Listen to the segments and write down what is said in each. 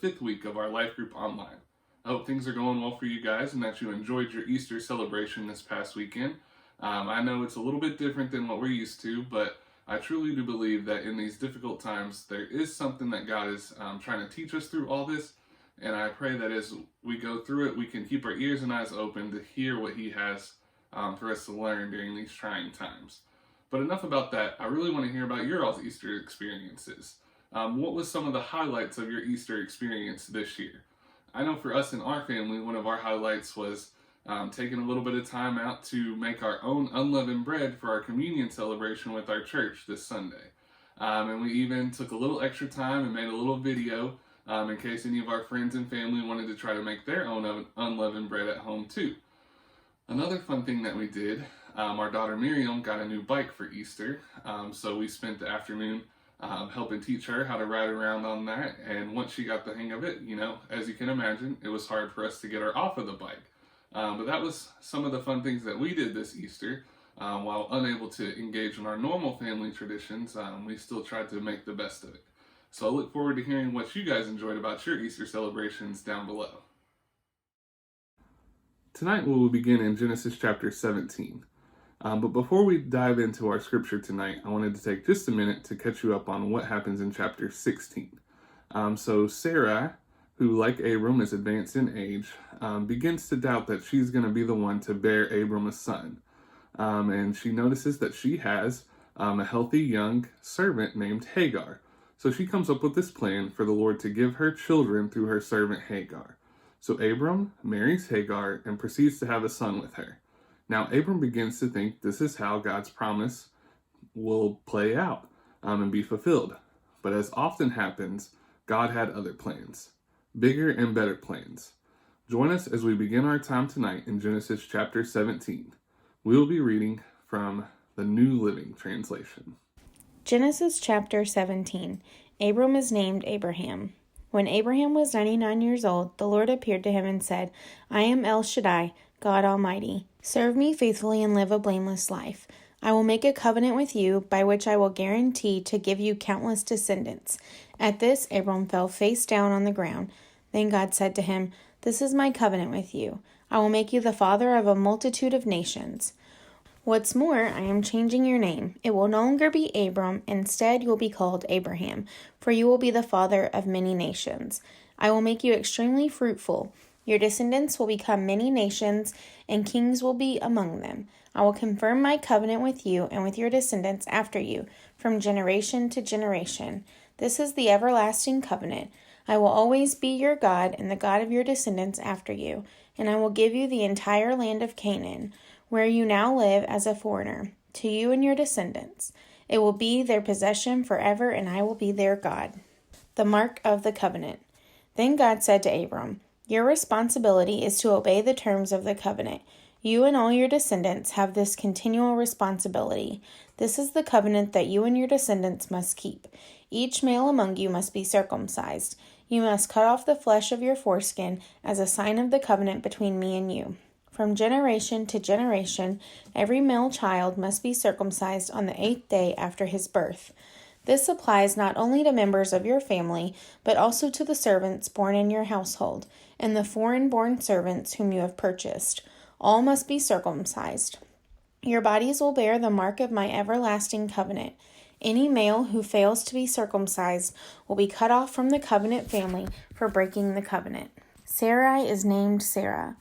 5th week of our life group online. I hope things are going well for you guys and that you enjoyed your Easter celebration this past weekend. I know it's a little bit different than what we're used to, but I truly do believe that in these difficult times, there is something that God is trying to teach us through all this. And I pray that as we go through it, we can keep our ears and eyes open to hear what He has for us to learn during these trying times. But enough about that. I really want to hear about your all's Easter experiences. What was some of the highlights of your Easter experience this year? I know for us in our family, one of our highlights was taking a little bit of time out to make our own unleavened bread for our communion celebration with our church this Sunday. And we even took a little extra time and made a little video in case any of our friends and family wanted to try to make their own unleavened bread at home too. Another fun thing that we did, our daughter Miriam got a new bike for Easter, so we spent the afternoon helping teach her how to ride around on that. And once she got the hang of it, as you can imagine, it was hard for us to get her off of the bike. But that was some of the fun things that we did this Easter. While unable to engage in our normal family traditions, we still tried to make the best of it. So I look forward to hearing what you guys enjoyed about your Easter celebrations down below. Tonight we will begin in Genesis chapter 17. But before we dive into our scripture tonight, I wanted to take just a minute to catch you up on what happens in chapter 16. So Sarah, who like Abram is advanced in age, begins to doubt that she's going to be the one to bear Abram a son. And she notices that she has a healthy young servant named Hagar. So she comes up with this plan for the Lord to give her children through her servant Hagar. So Abram marries Hagar and proceeds to have a son with her. Now Abram begins to think this is how God's promise will play out and be fulfilled. But as often happens, God had other plans, bigger and better plans. Join us as we begin our time tonight in Genesis chapter 17. We will be reading from the New Living Translation. Genesis chapter 17. Abram is named Abraham. When Abraham was 99 years old, the Lord appeared to him and said, I am El Shaddai, God Almighty. Serve me faithfully and live a blameless life. I will make a covenant with you by which I will guarantee to give you countless descendants. At this, Abram fell face down on the ground. Then God said to him, This is my covenant with you. I will make you the father of a multitude of nations. What's more, I am changing your name. It will no longer be Abram. Instead, you will be called Abraham, for you will be the father of many nations. I will make you extremely fruitful. Your descendants will become many nations, and kings will be among them. I will confirm my covenant with you and with your descendants after you, from generation to generation. This is the everlasting covenant. I will always be your God and the God of your descendants after you, and I will give you the entire land of Canaan, where you now live as a foreigner, to you and your descendants. It will be their possession forever, and I will be their God. The mark of the covenant. Then God said to Abram, Your responsibility is to obey the terms of the covenant. You and all your descendants have this continual responsibility. This is the covenant that you and your descendants must keep. Each male among you must be circumcised. You must cut off the flesh of your foreskin as a sign of the covenant between me and you. From generation to generation, every male child must be circumcised on the 8th day after his birth. This applies not only to members of your family, but also to the servants born in your household, and the foreign-born servants whom you have purchased. All must be circumcised. Your bodies will bear the mark of my everlasting covenant. Any male who fails to be circumcised will be cut off from the covenant family for breaking the covenant. Sarai is named Sarah.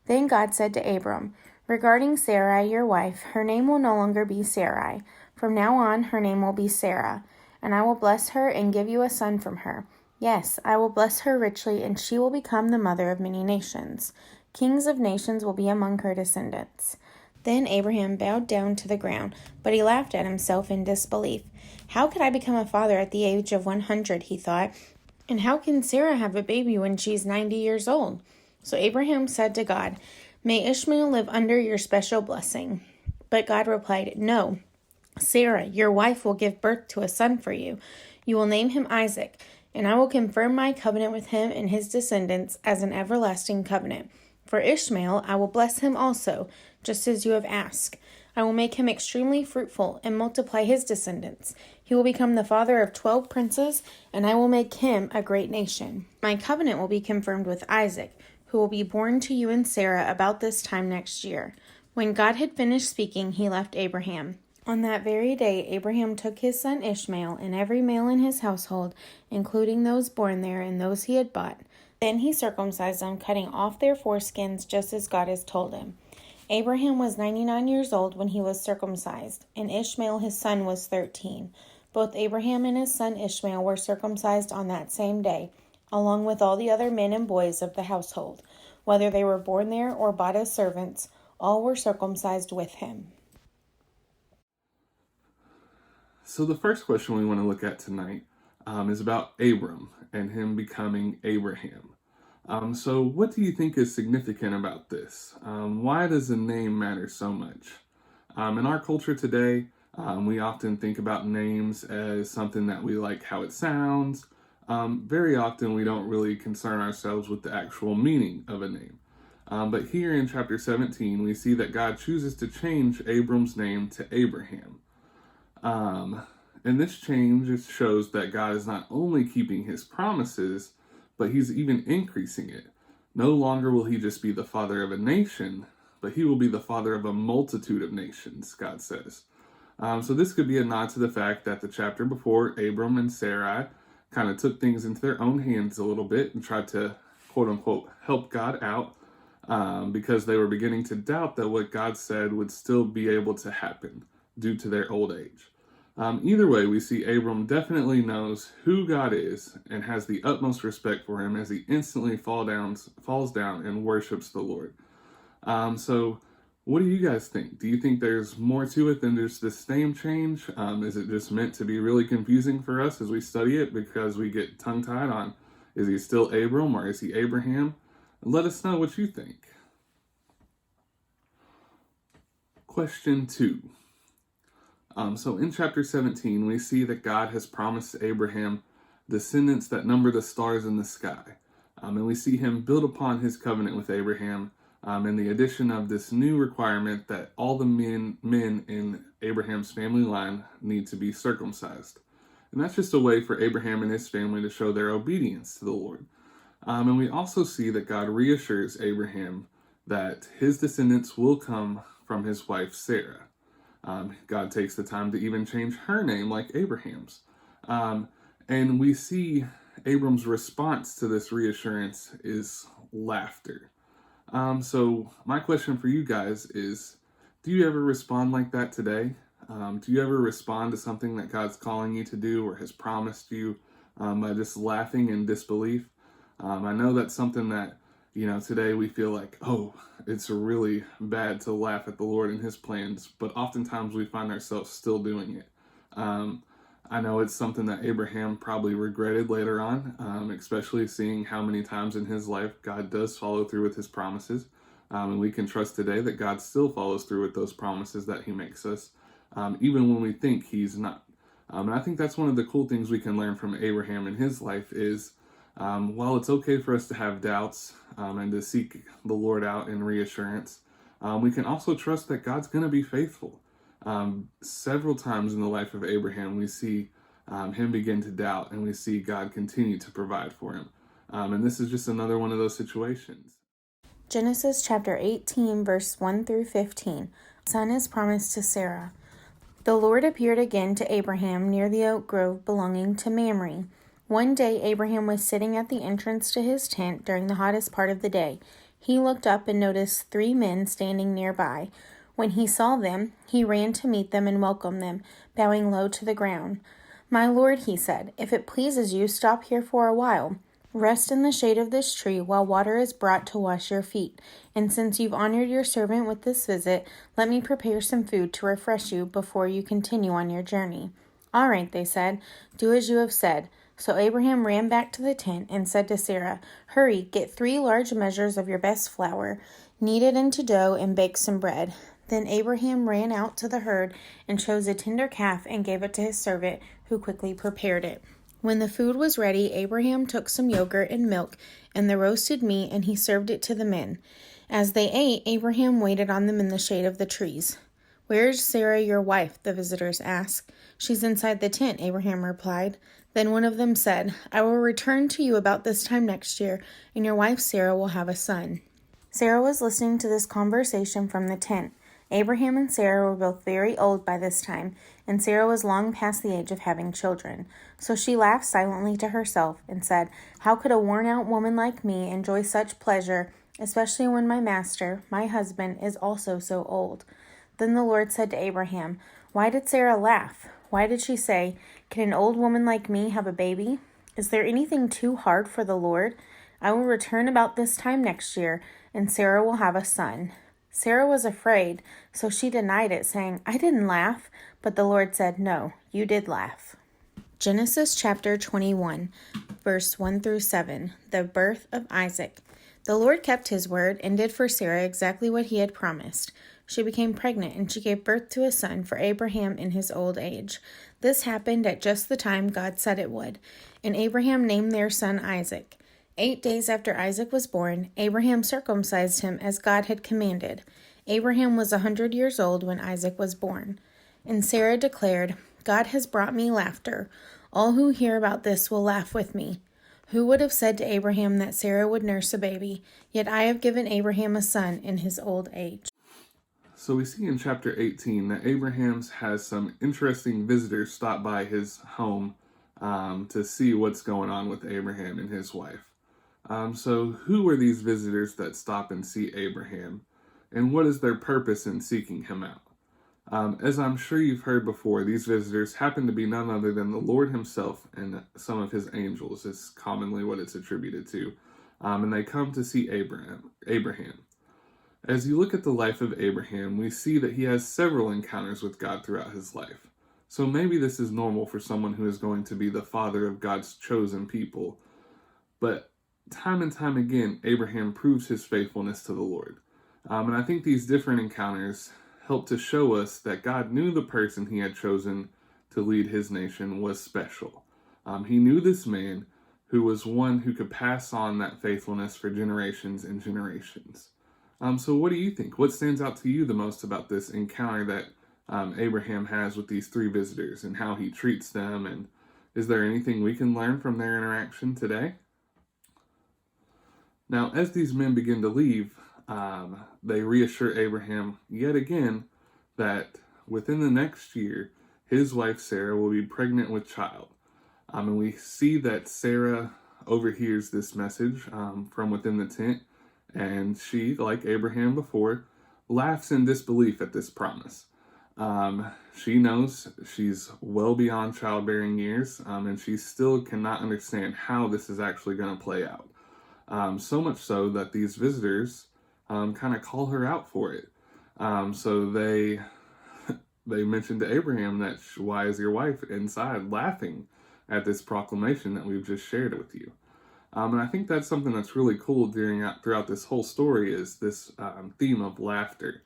Then God said to Abram, Regarding Sarai, your wife, her name will no longer be Sarai. From now on, her name will be Sarah, and I will bless her and give you a son from her. Yes, I will bless her richly, and she will become the mother of many nations. Kings of nations will be among her descendants. Then Abraham bowed down to the ground, but he laughed at himself in disbelief. How could I become a father at the age of 100, he thought, and how can Sarah have a baby when she's 90 years old? So Abraham said to God, May Ishmael live under your special blessing. But God replied, No, Sarah, your wife, will give birth to a son for you. You will name him Isaac, and I will confirm my covenant with him and his descendants as an everlasting covenant. For Ishmael, I will bless him also, just as you have asked. I will make him extremely fruitful and multiply his descendants. He will become the father of 12 princes, and I will make him a great nation. My covenant will be confirmed with Isaac, who will be born to you and Sarah about this time next year." When God had finished speaking, he left Abraham. On that very day, Abraham took his son Ishmael and every male in his household, including those born there and those he had bought. Then he circumcised them, cutting off their foreskins, just as God has told him. Abraham was 99 years old when he was circumcised, and Ishmael his son was 13. Both Abraham and his son Ishmael were circumcised on that same day, along with all the other men and boys of the household. Whether they were born there or bought as servants, all were circumcised with him. So the first question we want to look at tonight is about Abram and him becoming Abraham. So what do you think is significant about this? Why does the name matter so much? In our culture today, we often think about names as something that we like how it sounds. Very often we don't really concern ourselves with the actual meaning of a name. But here in chapter 17, we see that God chooses to change Abram's name to Abraham. And this change shows that God is not only keeping his promises, but he's even increasing it. No longer will he just be the father of a nation, but he will be the father of a multitude of nations, God says. So this could be a nod to the fact that the chapter before, Abram and Sarai kind of took things into their own hands a little bit and tried to, quote unquote, help God out because they were beginning to doubt that what God said would still be able to happen due to their old age. Either way, we see Abram definitely knows who God is and has the utmost respect for him as he instantly falls down and worships the Lord. So what do you guys think? Do you think there's more to it than just this name change? Is it just meant to be really confusing for us as we study it because we get tongue-tied on, is he still Abram or is he Abraham? Let us know what you think. Question 2. So in chapter 17, we see that God has promised Abraham descendants that number the stars in the sky. And we see him build upon his covenant with Abraham and the addition of this new requirement that all the men in Abraham's family line need to be circumcised. And that's just a way for Abraham and his family to show their obedience to the Lord. And we also see that God reassures Abraham that his descendants will come from his wife Sarah. God takes the time to even change her name like Abraham's. And we see Abram's response to this reassurance is laughter. So my question for you guys is, do you ever respond like that today? Do you ever respond to something that God's calling you to do or has promised you by just laughing in disbelief? I know that's something that, today we feel like, oh, it's really bad to laugh at the Lord and his plans, but oftentimes we find ourselves still doing it. I know it's something that Abraham probably regretted later on, especially seeing how many times in his life God does follow through with his promises. And we can trust today that God still follows through with those promises that he makes us, even when we think he's not. And I think that's one of the cool things we can learn from Abraham in his life is, while it's okay for us to have doubts and to seek the Lord out in reassurance, we can also trust that God's going to be faithful. Several times in the life of Abraham, we see him begin to doubt, and we see God continue to provide for him. And this is just another one of those situations. Genesis chapter 18, verse 1 through 15. A son is promised to Sarah. The Lord appeared again to Abraham near the oak grove belonging to Mamre. One day Abraham was sitting at the entrance to his tent during the hottest part of the day. He looked up and noticed 3 men standing nearby. When he saw them, he ran to meet them and welcomed them, bowing low to the ground. "My lord," he said, "if it pleases you, stop here for a while. Rest in the shade of this tree while water is brought to wash your feet. And since you've honored your servant with this visit, let me prepare some food to refresh you before you continue on your journey." "All right," they said, "do as you have said." So Abraham ran back to the tent and said to Sarah, "Hurry, get 3 large measures of your best flour, knead it into dough, and bake some bread." Then Abraham ran out to the herd and chose a tender calf and gave it to his servant, who quickly prepared it. When the food was ready, Abraham took some yogurt and milk and the roasted meat, and he served it to the men. As they ate, Abraham waited on them in the shade of the trees. "Where's Sarah, your wife?" the visitors asked. "She's inside the tent," Abraham replied. Then one of them said, "I will return to you about this time next year, and your wife Sarah will have a son." Sarah was listening to this conversation from the tent. Abraham and Sarah were both very old by this time, and Sarah was long past the age of having children. So she laughed silently to herself and said, "How could a worn-out woman like me enjoy such pleasure, especially when my master, my husband, is also so old?" Then the Lord said to Abraham, "Why did Sarah laugh? Why did she say, 'Can an old woman like me have a baby?' Is there anything too hard for the Lord? I will return about this time next year, and Sarah will have a son." Sarah was afraid, so she denied it, saying, "I didn't laugh." But the Lord said, "No, you did laugh." Genesis chapter 21, verse 1 through 7, the birth of Isaac. The Lord kept his word and did for Sarah exactly what he had promised. She became pregnant, and she gave birth to a son for Abraham in his old age. This happened at just the time God said it would, and Abraham named their son Isaac. 8 days after Isaac was born, Abraham circumcised him as God had commanded. Abraham was 100 years old when Isaac was born. And Sarah declared, "God has brought me laughter. All who hear about this will laugh with me." Who would have said to Abraham that Sarah would nurse a baby? Yet I have given Abraham a son in his old age. So we see in chapter 18 that Abraham has some interesting visitors stop by his home to see what's going on with Abraham and his wife. So who are these visitors that stop and see Abraham? And what is their purpose in seeking him out? As I'm sure you've heard before, these visitors happen to be none other than the Lord himself and some of his angels, is commonly what it's attributed to. And they come to see Abraham. As you look at the life of Abraham, we see that he has several encounters with God throughout his life. So maybe this is normal for someone who is going to be the father of God's chosen people. But time and time again, Abraham proves his faithfulness to the Lord. And I think these different encounters help to show us that God knew the person he had chosen to lead his nation was special. He knew this man who was one who could pass on that faithfulness for generations and generations. So what do you think? What stands out to you the most about this encounter that Abraham has with these three visitors and how he treats them? And is there anything we can learn from their interaction today? Now, as these men begin to leave, they reassure Abraham yet again that within the next year, his wife Sarah will be pregnant with child. And we see that Sarah overhears this message from within the tent, and she, like Abraham before, laughs in disbelief at this promise. She knows she's well beyond childbearing years, and she still cannot understand how this is actually going to play out. So much so that these visitors kind of call her out for it. So they mentioned to Abraham that, "Why is your wife inside laughing at this proclamation that we've just shared with you?" And I think that's something that's really cool throughout this whole story is this theme of laughter.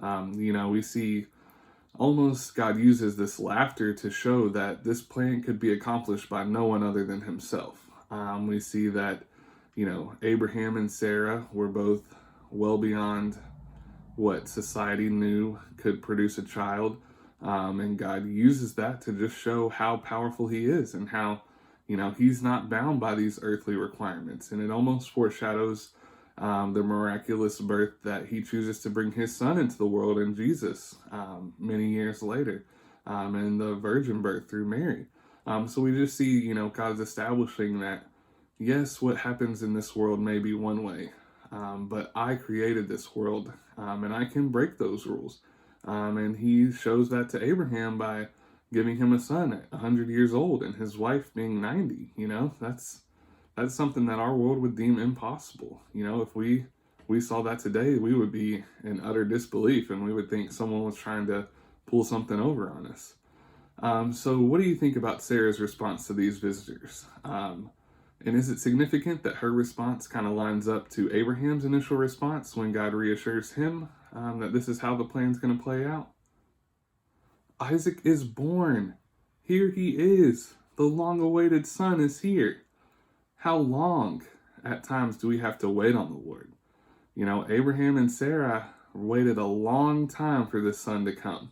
We see almost God uses this laughter to show that this plan could be accomplished by no one other than himself. We see that, Abraham and Sarah were both well beyond what society knew could produce a child. And God uses that to just show how powerful he is and how, he's not bound by these earthly requirements. And it almost foreshadows the miraculous birth that he chooses to bring his son into the world in Jesus many years later, and the virgin birth through Mary. So we just see, God's establishing that, yes, what happens in this world may be one way, but I created this world, and I can break those rules. And he shows that to Abraham by giving him a son at 100 years old and his wife being 90. That's something that our world would deem impossible. If we saw that today, we would be in utter disbelief and we would think someone was trying to pull something over on us. So what do you think about Sarah's response to these visitors? And is it significant that her response kind of lines up to Abraham's initial response when God reassures him that this is how the plan's going to play out? Isaac is born. Here he is. The long-awaited son is here. How long at times do we have to wait on the Lord? Abraham and Sarah waited a long time for this son to come.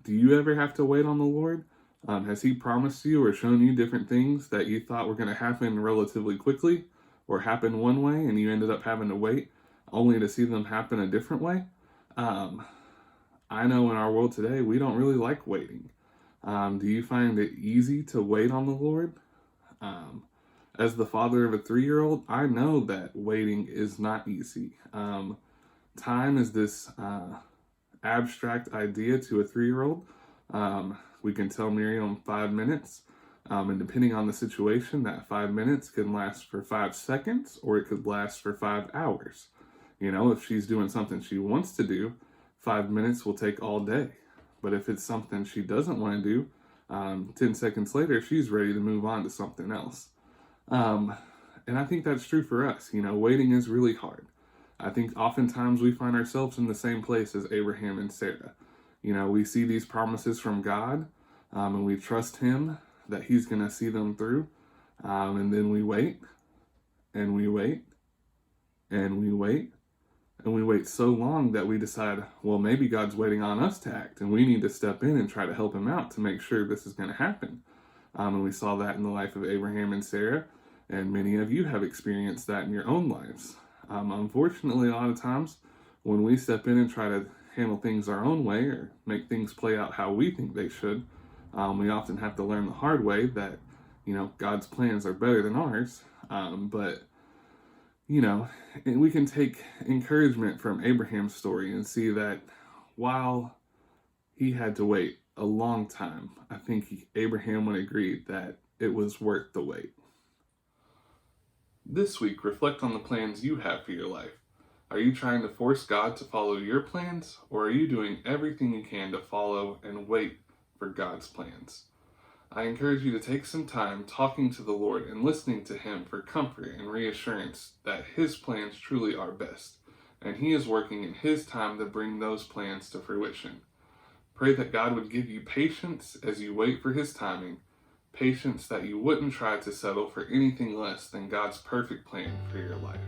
Do you ever have to wait on the Lord? Has He promised you or shown you different things that you thought were going to happen relatively quickly or happen one way and you ended up having to wait only to see them happen a different way? I know in our world today, we don't really like waiting. Do you find it easy to wait on the Lord? As the father of a 3-year-old, I know that waiting is not easy. Time is this abstract idea to a 3-year-old. We can tell Miriam 5 minutes, and depending on the situation, that 5 minutes can last for 5 seconds or it could last for 5 hours. You know, if she's doing something she wants to do, 5 minutes will take all day. But if it's something she doesn't want to do, 10 seconds later, she's ready to move on to something else. And I think that's true for us. You know, waiting is really hard. I think oftentimes we find ourselves in the same place as Abraham and Sarah. You know, we see these promises from God, and we trust Him that He's going to see them through. And then we wait, and we wait, and we wait, and we wait so long that we decide, well, maybe God's waiting on us to act, and we need to step in and try to help Him out to make sure this is going to happen. And we saw that in the life of Abraham and Sarah, and many of you have experienced that in your own lives. Unfortunately, a lot of times when we step in and try to handle things our own way or make things play out how we think they should, we often have to learn the hard way that, you know, God's plans are better than ours. But, you know, and we can take encouragement from Abraham's story and see that while he had to wait a long time, I think Abraham would agree that it was worth the wait. This week, reflect on the plans you have for your life. Are you trying to force God to follow your plans, or are you doing everything you can to follow and wait for God's plans? I encourage you to take some time talking to the Lord and listening to Him for comfort and reassurance that His plans truly are best, and He is working in His time to bring those plans to fruition. Pray that God would give you patience as you wait for His timing, patience that you wouldn't try to settle for anything less than God's perfect plan for your life.